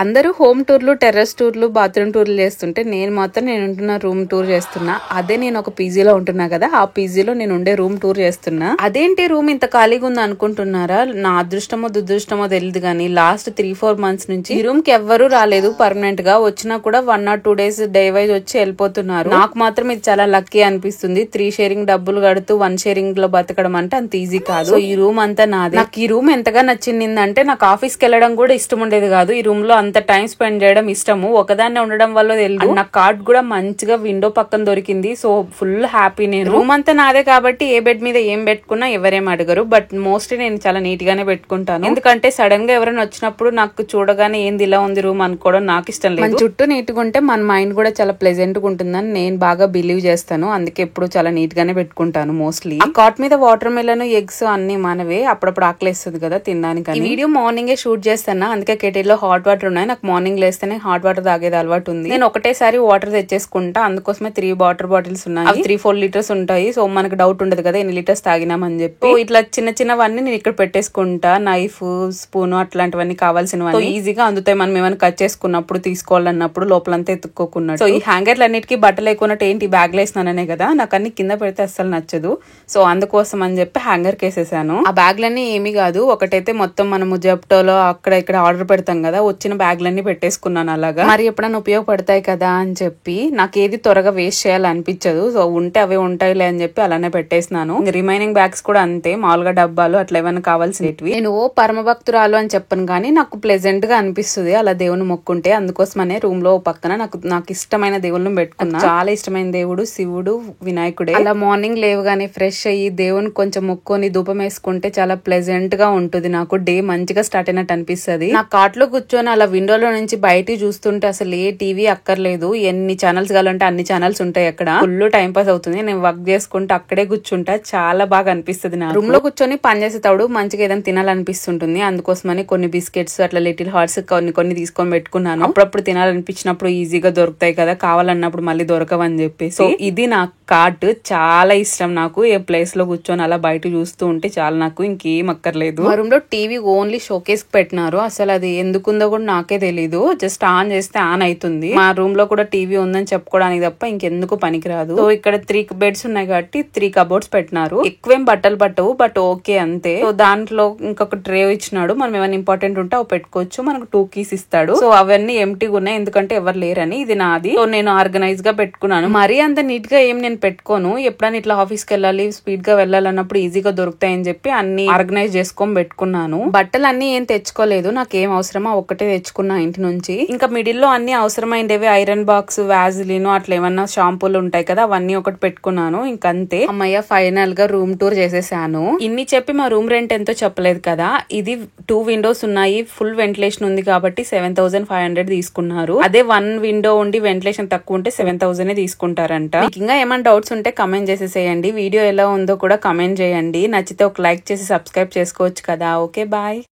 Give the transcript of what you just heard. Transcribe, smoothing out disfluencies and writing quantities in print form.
అందరూ హోమ్ టూర్లు, టెర్రస్ టూర్లు, బాత్రూమ్ టూర్లు చేస్తుంటే నేను మాత్రం నేను ఉంటున్న రూమ్ టూర్ చేస్తున్నా. అదే నేను ఒక పీజీలో ఉంటున్నా కదా, ఆ పీజీలో నేను ఉండే రూమ్ టూర్ చేస్తున్నా. అదేంటి రూమ్ ఇంత ఖాళీగా ఉంది అనుకుంటున్నారా? నా అదృష్టమో దురదృష్టమో తెలియదు కానీ లాస్ట్ 3-4 months నుంచి ఈ రూమ్ కి ఎవ్వరూ రాలేదు పర్మనెంట్ గా. వచ్చినా కూడా 1 or 2 days డే వైజ్ వచ్చి వెళ్ళిపోతున్నారు. నాకు మాత్రం ఇది చాలా లక్కీ అనిపిస్తుంది. 3 sharing డబ్బులు కడుతూ 1 sharing లో బతకడం అంటే అంత ఈజీ కాదు. ఈ రూమ్ అంతా నాది. నాకు ఈ రూమ్ ఎంతగా నచ్చిందంటే నాకు ఆఫీస్ కి వెళ్ళడం కూడా ఇష్టం ఉండేది కాదు. ఈ రూమ్ లో అంత టైం స్పెండ్ చేయడం ఇష్టము. ఒకదాన్నే ఉండడం వల్ల తెలియదు. నాకు కార్డ్ కూడా మంచిగా విండో పక్కన దొరికింది. So full happy. నేను రూమ్ అంతా నాదే కాబట్టి ఏ బెడ్ మీద ఏం పెట్టుకున్నా ఎవరేం అడగరు. బట్ మోస్ట్లీ నేను చాలా నీట్ గానే పెట్టుకుంటాను. ఎందుకంటే సడన్ గా ఎవరైనా వచ్చినప్పుడు నాకు చూడగానే ఏంది ఇలా ఉంది రూమ్ అనుకోవడం నాకు ఇష్టం లేదు. మన చుట్టూ నీట్ గా ఉంటే మన మైండ్ కూడా చాలా ప్లెజెంట్ గా ఉంటుందని నేను బాగా బిలీవ్ చేస్తాను. అందుకే ఎప్పుడు చాలా నీట్ గానే పెట్టుకుంటాను. మోస్ట్లీ ఆ కాట్ మీద వాటర్ మిలన్, ఎగ్స్ అన్ని మనవే. అప్పుడప్పుడు ఆకలేస్తుంది కదా తినడానికి. ఈ వీడియో మార్నింగే షూట్ చేస్తాను. అందుకే కెటిల్ లో హాట్ వాటర్ ఉన్నాయి. నాకు మార్నింగ్ లేస్తేనే హాట్ వాటర్ తాగేది అలవాటు ఉంది. నేను ఒకటేసారి వాటర్ తెచ్చేసుకుంటా. అందుకోసమే 3 water bottles ఉన్నాయి. 3-4 liters ఉంటాయి. సో మనకు డౌట్ ఉండదు కదా ఎన్ని లీటర్స్ తాగినామని చెప్పి. ఇట్లా చిన్న చిన్నవన్నీ నేను ఇక్కడ పెట్టేసుకుంటా. నైఫ్, స్పూన్ అట్లాంటివన్నీ కావాల్సినవన్నీ ఈజీగా అందుతాయి. మనం ఏమైనా కట్ చేసుకున్నప్పుడు, తీసుకోవాలన్నప్పుడు లోపలంతా ఎత్తుక్కోకున్నా. సో ఈ హ్యాంగర్లు అన్నిటికీ బట్టలు ఎక్కున్నట్టు ఏంటి బ్యాగ్ లో వేసినాననే కదా, నాకు అన్ని కింద పెడితే అస్సలు నచ్చదు. సో అందుకోసం అని చెప్పి హ్యాంగర్ కేసేసాను. ఆ బ్యాగ్లన్నీ ఏమీ కాదు, ఒకటైతే మొత్తం మనము జెప్టోలో అక్కడ ఇక్కడ ఆర్డర్ పెడతాం కదా, వచ్చిన బ్యాగ్లన్నీ పెట్టేసుకున్నాను అలాగా. మరి ఎప్పుడైనా ఉపయోగపడతాయి కదా అని చెప్పి. నాకు ఏది త్వరగా వేస్ట్ చేయాలనిపించదు. సో ఉంటే అవే ఉంటాయిలే అని చెప్పి అలానే పెట్టేసినాను. రిమైనింగ్ బ్యాగ్స్ కూడా అంతే, మామూలుగా డబ్బాలు అట్లా ఏమైనా కావాల్సినవి. నేను పరమ భక్తురాలు అని చెప్పను కానీ నాకు ప్లెజెంట్ గా అనిపిస్తుంది అలా దేవుని మొక్కుంటే. అందుకోసమనే రూమ్ లో పక్కన నాకు ఇష్టమైన దేవుళ్ళని పెట్టుకున్నా. చాలా ఇష్టమైన దేవుడు శివుడు, వినాయకుడే. అలా మార్నింగ్ లేవగానే ఫ్రెష్ అయ్యి దేవుని కొంచెం మొక్కుని ధూపం వేసుకుంటే చాలా ప్లెజెంట్ గా ఉంటుంది. నాకు డే మంచిగా స్టార్ట్ అయినట్టు అనిపిస్తుంది. నా కాట్ లో కూర్చొని అలా విండోలో నుంచి బయట చూస్తుంటే అసలు ఏ టీవీ అక్కర్లేదు. ఎన్ని ఛానల్స్ కావాలంటే అన్ని ఛానల్స్ ఉంటాయి. అక్కడ ఫుల్ టైం పాస్ అవుతుంది. నేను వర్క్ చేసుకుంటే అక్కడే కూర్చుంటా. చాలా బాగా అనిపిస్తుంది. నా రూమ్ లో కూర్చొని పని చేసేటప్పుడు మంచిగా ఏదైనా తినాలనిపిస్తుంటుంది. అందుకోసమని కొన్ని బిస్కెట్స్ అట్లా లిటిల్ హార్ట్స్ కొన్ని తీసుకొని పెట్టుకున్నాను. అప్పుడప్పుడు తినాలనిపించినప్పుడు ఈజీగా దొరుకుతాయి కదా, కావాలన్నప్పుడు మళ్ళీ దొరకవని చెప్పేసి. సో ఇది నా కార్ట్. చాలా ఇష్టం నాకు. ఏ ప్లేస్ లో కూర్చొని అలా బయట చూస్తూ ఉంటే చాలా, నాకు ఇంకేం అక్కర్లేదు. మా రూమ్ లో టీవీ ఓన్లీ షోకేస్ పెట్టినారు. అసలు అది ఎందుకుందో కూడా నాకే తెలీదు. జస్ట్ ఆన్ చేస్తే ఆన్ అవుతుంది. మా రూమ్ లో కూడా టీవీ ఉందని చెప్పుకోవడానికి తప్ప ఇంకెందుకు పనికిరాదు. సో ఇక్కడ 3 beds ఉన్నాయి కాబట్టి 3 cupboards పెట్టినారు. ఎక్కువేం బట్టలు పట్టవు, బట్ ఓకే అంతే. సో దాంట్లో ఇంకొక ట్రే ఇచ్చినాడు. మనం ఏమైనా ఇంపార్టెంట్ ఉంటే అవి పెట్టుకోవచ్చు. మనకు 2 keys ఇస్తాడు. సో అవన్నీ ఎంటీగా ఉన్నాయి ఎందుకంటే ఎవరు లేరని. ఇది నాది. సో నేను ఆర్గనైజ్ గా పెట్టుకున్నాను. మరీ అంత నీట్ గా ఏం నేను పెట్టుకోను. ఎప్పుడైనా ఇట్లా ఆఫీస్ కి వెళ్ళాలి, స్పీడ్ గా వెళ్ళాలన్నప్పుడు ఈజీగా దొరుకుతాయని చెప్పి అన్ని ఆర్గనైజ్ చేసుకొని పెట్టుకున్నాను. బట్టలు అన్ని ఏం తెచ్చుకోలేదు. నాకు ఏం అవసరమో ఒక్కటే తెచ్చుకున్నా ఇంటి నుంచి. ఇంకా మిడిల్ లో అన్ని అవసరమైనవి ఐరన్ బాక్స్, వ్యాజిలిన్ అట్లా ఏమన్నా షాంపూలు ఉంటాయి కదా, అవన్నీ ఒకటి పెట్టుకున్నాను. ఇంకంతే. అమ్మయ్య, ఫైనల్ గా రూమ్ టూర్ చేసేసాను. ఇన్ని చెప్పి మా రూమ్ రెంట్ ఎంతో చెప్పలేదు కదా. ఇది 2 windows ఉన్నాయి. ఫుల్ వెంటిలేషన్ ఉంది కాబట్టి 7,500 తీసుకున్నారు. అదే 1 window ఉండి వెంటిలేషన్ తక్కువ ఉంటే 7,000 తీసుకుంటారంట. మీకు ఇంకా ఏమైనా డౌట్స్ ఉంటే కమెంట్ చేసేసేయండి. వీడియో ఎలా ఉందో కూడా కమెంట్ చేయండి. నచ్చితే ఒక లైక్ చేసి సబ్స్క్రైబ్ చేసుకోవచ్చు కదా. Okay, bye.